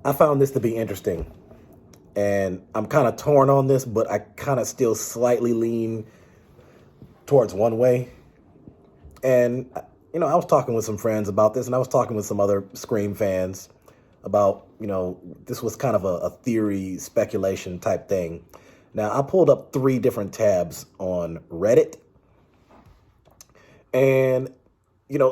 I found this to be interesting, and I'm kind of torn on this, but I kind of still slightly lean towards one way. And, I was talking with some friends about this, and I was talking with some other Scream fans about, this was kind of a theory, speculation type thing. Now, I pulled up 3 different tabs on Reddit, and,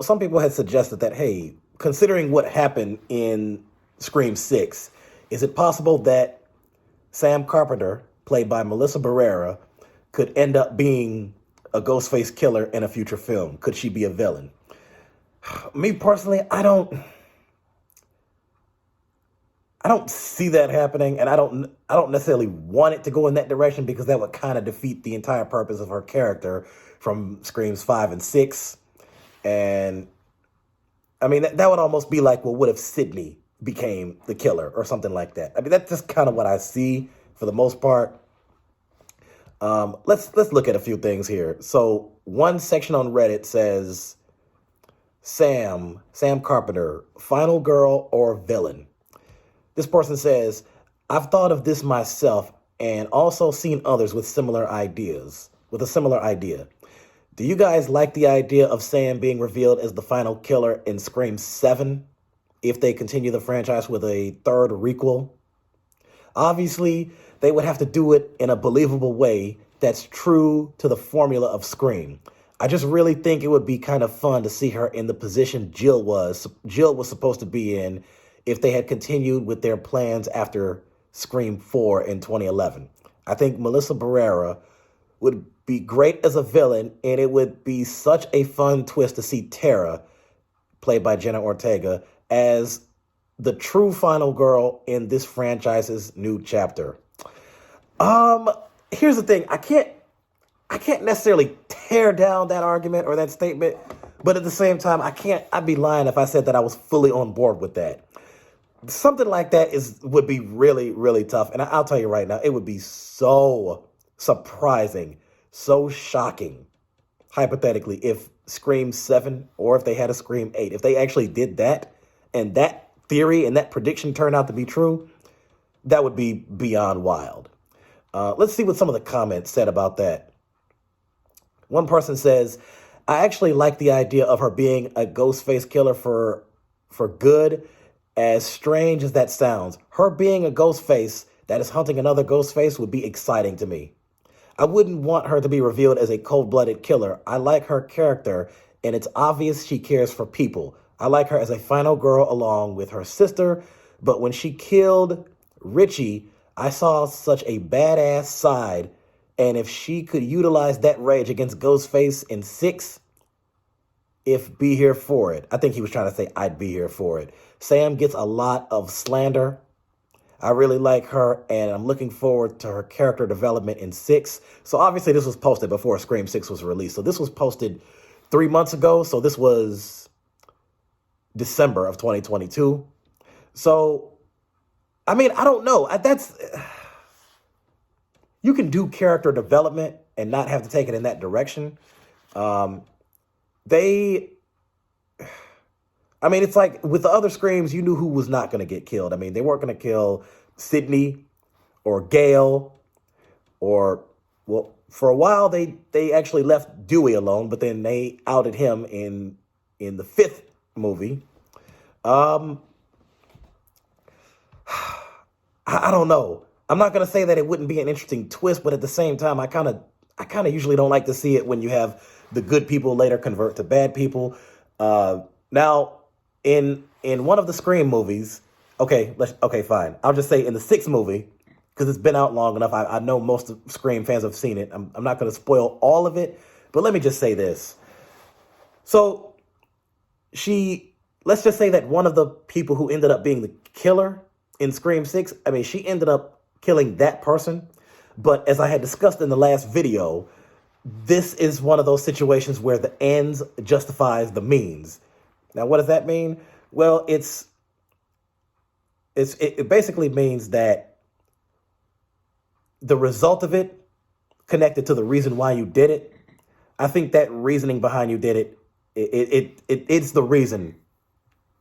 some people had suggested that, hey, considering what happened in Scream 6, is it possible that Sam Carpenter, played by Melissa Barrera, could end up being a Ghostface killer in a future film? Could she be a villain? Me personally, I don't see that happening, and I don't necessarily want it to go in that direction, because that would kind of defeat the entire purpose of her character from Screams 5 and 6. And I mean, that would almost be like, well, what if Sydney became the killer or something like that? I mean, that's just kind of what I see for the most part. Let's look at a few things here. So one section on Reddit says, Sam Carpenter, final girl or villain? This person says, I've thought of this myself and also seen others with a similar idea. Do you guys like the idea of Sam being revealed as the final killer in Scream 7 if they continue the franchise with a 3rd requel? Obviously, they would have to do it in a believable way that's true to the formula of Scream. I just really think it would be kind of fun to see her in the position Jill was supposed to be in if they had continued with their plans after Scream 4 in 2011. I think Melissa Barrera would be great as a villain, and it would be such a fun twist to see Tara, played by Jenna Ortega, as the true final girl in this franchise's new chapter. Here's the thing. I can't necessarily tear down that argument or that statement, but at the same time, I'd be lying if I said that I was fully on board with that. Something like that would be really, really tough. And I'll tell you right now, it would be so surprising, so shocking, hypothetically, if Scream 7 or if they had a Scream 8, if they actually did that and that theory and that prediction turned out to be true, that would be beyond wild. Let's see what some of the comments said about that. One person says, I actually like the idea of her being a Ghostface killer for good, as strange as that sounds. Her being a Ghostface that is hunting another Ghostface would be exciting to me. I wouldn't want her to be revealed as a cold-blooded killer. I like her character, and it's obvious she cares for people. I like her as a final girl along with her sister, but when she killed Richie, I saw such a badass side, and if she could utilize that rage against Ghostface in 6, be here for it. I think he was trying to say I'd be here for it. Sam gets a lot of slander. I really like her, and I'm looking forward to her character development in 6. So obviously this was posted before Scream 6 was released. So this was posted 3 months ago. So this was December of 2022. So, I mean, I don't know. You can do character development and not have to take it in that direction. It's like with the other Screams, you knew who was not going to get killed. I mean, they weren't going to kill Sydney or Gail or, well, for a while they actually left Dewey alone, but then they outed him in the 5th movie. I don't know. I'm not going to say that it wouldn't be an interesting twist, but at the same time, I kind of usually don't like to see it when you have the good people later convert to bad people. Now, in one of the Scream movies, okay, fine. I'll just say in the 6th movie, because it's been out long enough. I know most of Scream fans have seen it. I'm not going to spoil all of it, but let me just say this. So let's just say that one of the people who ended up being the killer in Scream 6, I mean, she ended up killing that person. But as I had discussed in the last video, this is one of those situations where the ends justifies the means. Now, what does that mean? Well, it basically means that the result of it connected to the reason why you did it. I think that reasoning behind you did it, it's the reason.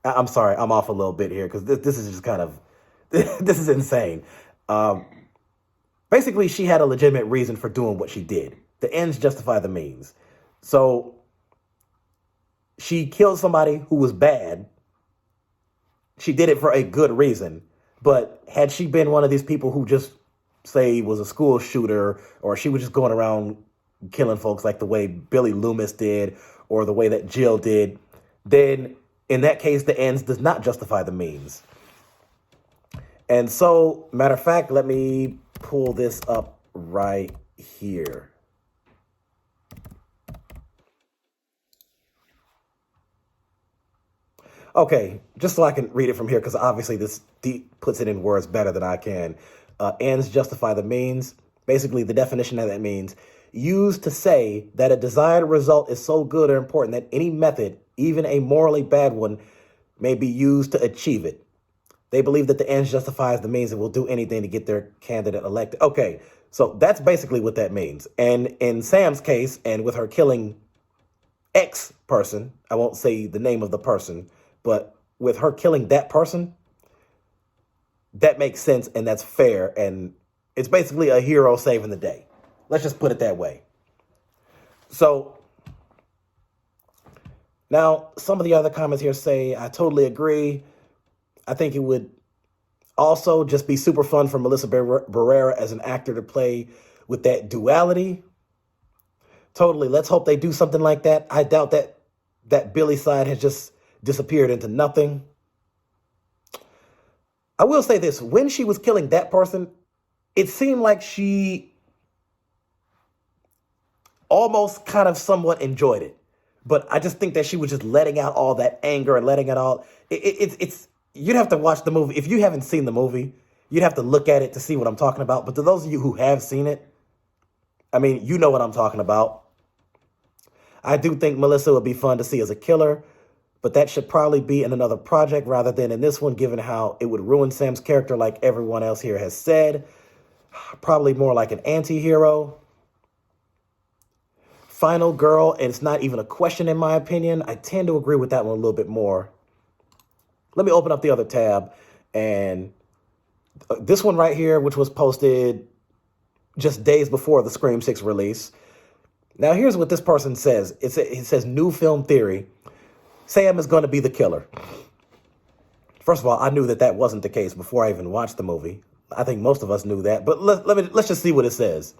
I'm sorry, I'm off a little bit here because this is this is insane. Um, Basically, she had a legitimate reason for doing what she did. The ends justify the means. So she killed somebody who was bad. She did it for a good reason. But had she been one of these people who just say was a school shooter, or she was just going around killing folks like the way Billy Loomis did, or the way that Jill did, then in that case, the ends does not justify the means. And so, matter of fact, let me pull this up right here. Okay, just so I can read it from here, because obviously this puts it in words better than I can. Ends justify the means. Basically, the definition of that means used to say that a desired result is so good or important that any method, even a morally bad one, may be used to achieve it. They believe that the ends justifies the means and will do anything to get their candidate elected. Okay, so that's basically what that means. And in Sam's case, and with her killing X person, I won't say the name of the person, but with her killing that person, that makes sense and that's fair. And it's basically a hero saving the day. Let's just put it that way. So now some of the other comments here say, I totally agree. I think it would also just be super fun for Melissa Barrera as an actor to play with that duality. Totally. Let's hope they do something like that. I doubt that Billy side has just disappeared into nothing. I will say this. When she was killing that person, it seemed like she almost kind of somewhat enjoyed it. But I just think that she was just letting out all that anger and letting it all. It's you'd have to watch the movie. If you haven't seen the movie, you'd have to look at it to see what I'm talking about. But to those of you who have seen it, I mean, you know what I'm talking about. I do think Melissa would be fun to see as a killer, but that should probably be in another project rather than in this one, given how it would ruin Sam's character like everyone else here has said. Probably more like an anti-hero. Final girl, and it's not even a question in my opinion. I tend to agree with that one a little bit more. Let me open up the other tab, and this one right here, which was posted just days before the Scream 6 release. Now, here's what this person says. It says, new film theory. Sam is going to be the killer. First of all, I knew that wasn't the case before I even watched the movie. I think most of us knew that, but let's just see what it says.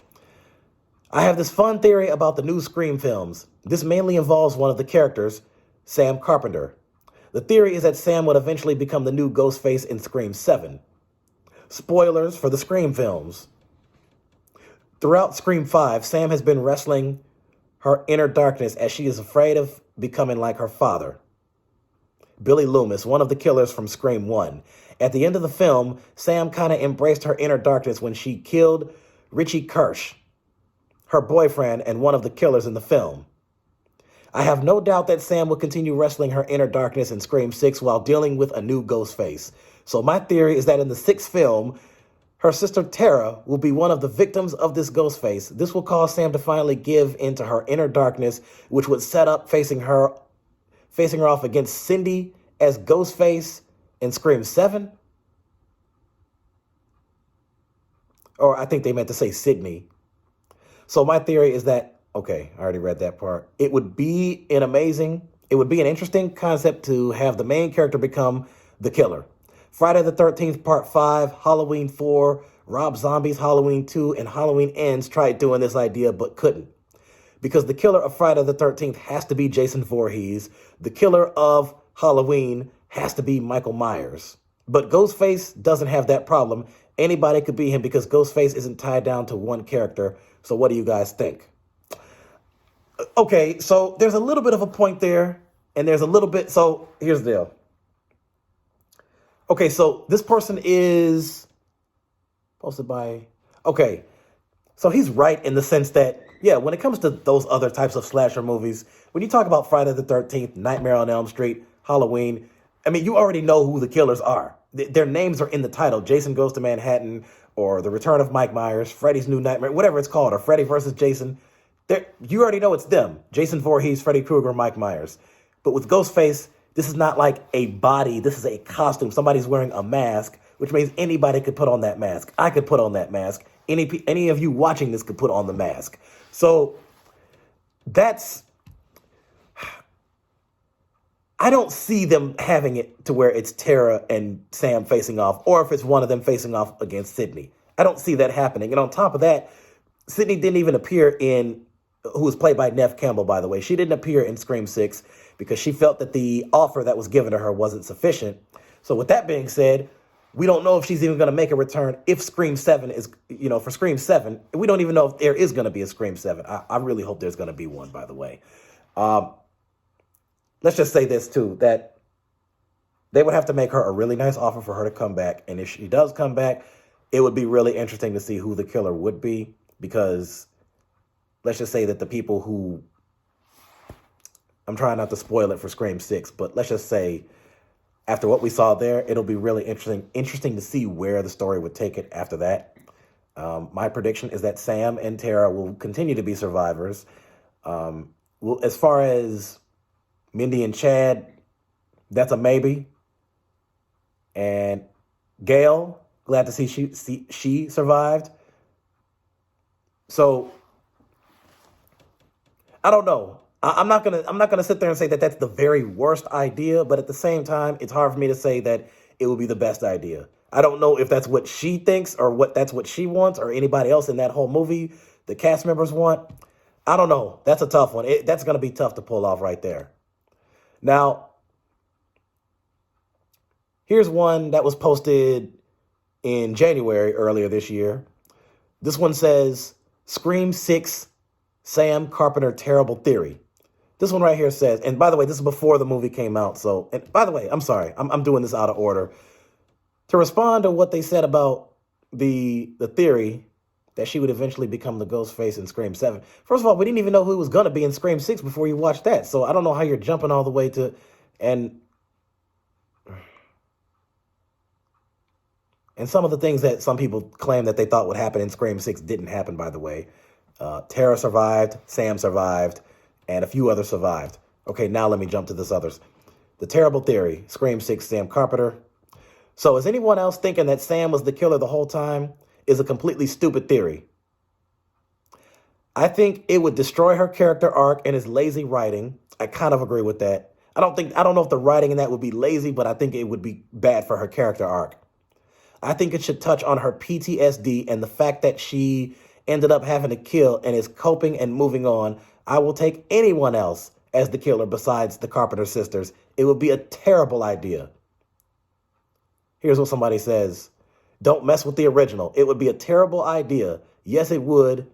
I have this fun theory about the new Scream films. This mainly involves one of the characters, Sam Carpenter. The theory is that Sam would eventually become the new Ghostface in Scream 7. Spoilers for the Scream films. Throughout Scream 5, Sam has been wrestling her inner darkness as she is afraid of becoming like her father, Billy Loomis, one of the killers from Scream 1. At the end of the film, Sam kind of embraced her inner darkness when she killed Richie Kirsch, her boyfriend and one of the killers in the film. I have no doubt that Sam will continue wrestling her inner darkness in Scream 6 while dealing with a new Ghostface. So my theory is that in the 6th film, her sister Tara will be one of the victims of this Ghostface. This will cause Sam to finally give into her inner darkness, which would set up facing her off against Cindy as Ghostface in Scream 7. Or I think they meant to say Sydney. So my theory is that, okay, I already read that part. It would be an interesting concept to have the main character become the killer. Friday the 13th, Part 5, Halloween 4, Rob Zombie's Halloween 2, and Halloween Ends tried doing this idea but couldn't. Because the killer of Friday the 13th has to be Jason Voorhees. The killer of Halloween has to be Michael Myers. But Ghostface doesn't have that problem. Anybody could be him because Ghostface isn't tied down to one character. So what do you guys think? Okay, so there's a little bit of a point there, and there's a little bit, so here's the deal. Okay, so this person is posted by, okay, so he's right in the sense that, yeah, when it comes to those other types of slasher movies, when you talk about Friday the 13th, Nightmare on Elm Street, Halloween, I mean, you already know who the killers are. Their names are in the title, Jason Goes to Manhattan, or The Return of Mike Myers, Freddy's New Nightmare, whatever it's called, or Freddy versus Jason. You already know it's them. Jason Voorhees, Freddy Krueger, Mike Myers. But with Ghostface, this is not like a body. This is a costume. Somebody's wearing a mask which means anybody could put on that mask. I could put on that mask. Any of you watching this could put on the mask. So that's, I don't see them having it to where it's Tara and Sam facing off, or if it's one of them facing off against Sydney. I don't see that happening. And on top of that, Sydney didn't even appear who was played by Neve Campbell, by the way. She didn't appear in Scream 6 because she felt that the offer that was given to her wasn't sufficient. So with that being said, we don't know if she's even going to make a return if Scream 7 is, for Scream 7. We don't even know if there is going to be a Scream 7. I really hope there's going to be one, by the way. Let's just say this, too, that they would have to make her a really nice offer for her to come back. And if she does come back, it would be really interesting to see who the killer would be, because let's just say that the people who, I'm trying not to spoil it for Scream 6, but let's just say after what we saw there, it'll be really interesting to see where the story would take it after that. My prediction is that Sam and Tara will continue to be survivors. As far as Mindy and Chad, that's a maybe. And Gail, glad to see she survived. So I don't know. I'm not gonna sit there and say that that's the very worst idea, but at the same time, it's hard for me to say that it would be the best idea. I don't know if that's what she thinks or that's what she wants or anybody else in that whole movie, the cast members want. I don't know. That's a tough one. That's gonna be tough to pull off right there. Now, here's one that was posted in January earlier this year. This one says, Scream 6, Sam Carpenter terrible theory. This one right here says, and by the way, this is before the movie came out. So, and by the way, I'm sorry, I'm doing this out of order. To respond to what they said about the theory that she would eventually become the ghost face in Scream 7. First of all, we didn't even know who was going to be in Scream 6 before you watched that. So I don't know how you're jumping all the way to, and some of the things that some people claim that they thought would happen in Scream 6 didn't happen, by the way. Tara survived, Sam survived, and a few others survived. Okay, now let me jump to this others. The terrible theory, Scream 6, Sam Carpenter. So is anyone else thinking that Sam was the killer the whole time? Is a completely stupid theory. I think it would destroy her character arc and his lazy writing. I kind of agree with that. I don't know if the writing in that would be lazy, but I think it would be bad for her character arc. I think it should touch on her PTSD and the fact that she ended up having to kill and is coping and moving on. I will take anyone else as the killer besides the Carpenter sisters. It would be a terrible idea. Here's what somebody says. Don't mess with the original. It would be a terrible idea. Yes, it would.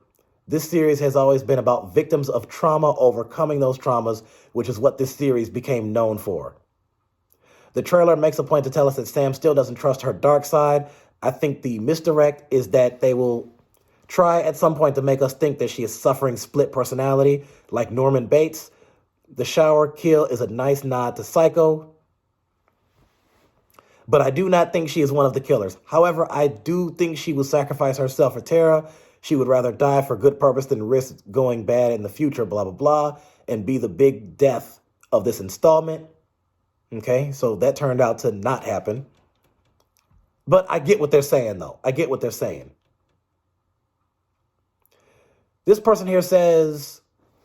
This series has always been about victims of trauma overcoming those traumas, which is what this series became known for. The trailer makes a point to tell us that Sam still doesn't trust her dark side. I think the misdirect is that they will try at some point to make us think that she is suffering split personality, like Norman Bates. The shower kill is a nice nod to Psycho, but I do not think she is one of the killers. However, I do think she will sacrifice herself for Tara. She would rather die for good purpose than risk going bad in the future, blah, blah, blah, and be the big death of this installment. Okay, so that turned out to not happen. But I get what they're saying, though. I get what they're saying. This person here says,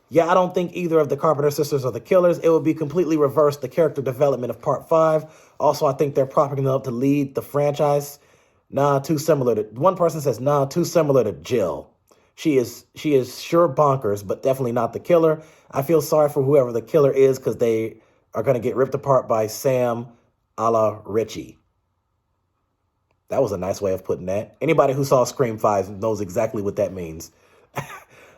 yeah, I don't think either of the Carpenter sisters are the killers. It would be completely reverse the character development of part 5. Also, I think they're propping them up to lead the franchise. Too similar to, one person says, too similar to Jill. She is sure bonkers, but definitely not the killer. I feel sorry for whoever the killer is because they are going to get ripped apart by Sam a la Richie. That was a nice way of putting that. Anybody who saw Scream 5 knows exactly what that means.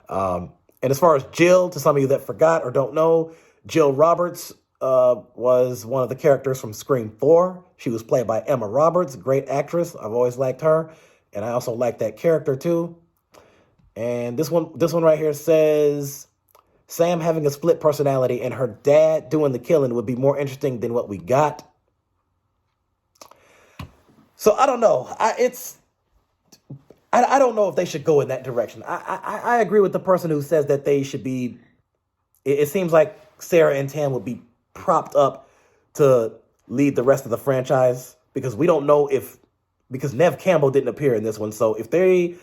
And as far as Jill, to some of you that forgot or don't know, Jill Roberts was one of the characters from Scream 4. She was played by Emma Roberts, great actress. I've always liked her, and I also like that character too. And this one right here says, Sam having a split personality and her dad doing the killing would be more interesting than what we got. So I don't know. I don't know if they should go in that direction. I agree with the person who says that they should be. It seems like Sarah and Tam would be propped up to lead the rest of the franchise because we don't know if because Nev Campbell didn't appear in this one. So if they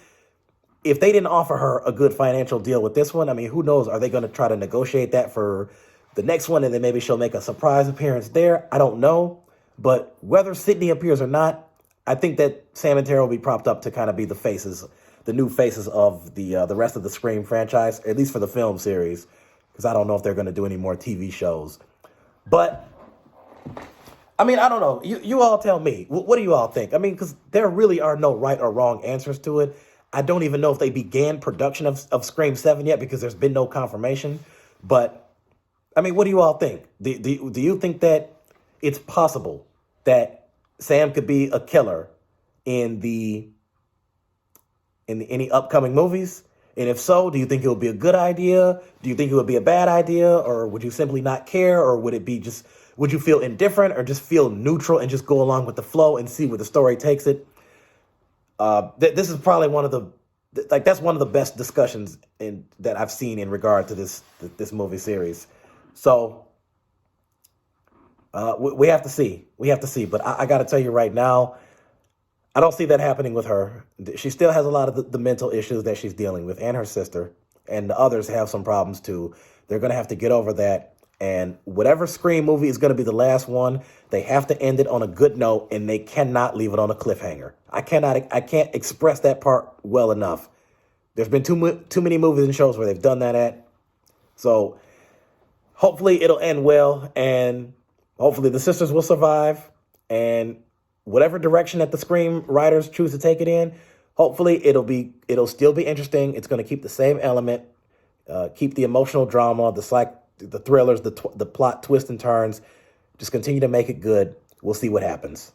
didn't offer her a good financial deal with this one, I mean, who knows? Are they going to try to negotiate that for the next one, and then maybe she'll make a surprise appearance there? I don't know. But whether Sydney appears or not, I think that Sam and Tara will be propped up to kind of be the new faces of the rest of the Scream franchise, at least for the film series, because I don't know if they're going to do any more TV shows. But I mean, I don't know. You all tell me. What do you all think? I mean, because there really are no right or wrong answers to it. I don't even know if they began production of Scream 7 yet because there's been no confirmation. But, I mean, what do you all think? Do you think that it's possible that Sam could be a killer in any upcoming movies? And if so, do you think it would be a good idea? Do you think it would be a bad idea? Or would you simply not care? Or would you feel indifferent or just feel neutral and just go along with the flow and see where the story takes it? This is probably that's one of the best discussions that I've seen in regard to this movie series. So we have to see. But I got to tell you right now, I don't see that happening with her. She still has a lot of the mental issues that she's dealing with, and her sister, and the others have some problems too. They're going to have to get over that. And whatever Scream movie is going to be the last one, they have to end it on a good note, and they cannot leave it on a cliffhanger. I can't express that part well enough. There's been too many movies and shows where they've done that at. So hopefully it'll end well, and hopefully the sisters will survive, and whatever direction that the Scream writers choose to take it in, hopefully it'll still be interesting. It's going to keep the same element, keep the emotional drama, the thrillers, the plot twists and turns. Just continue to make it good. We'll see what happens.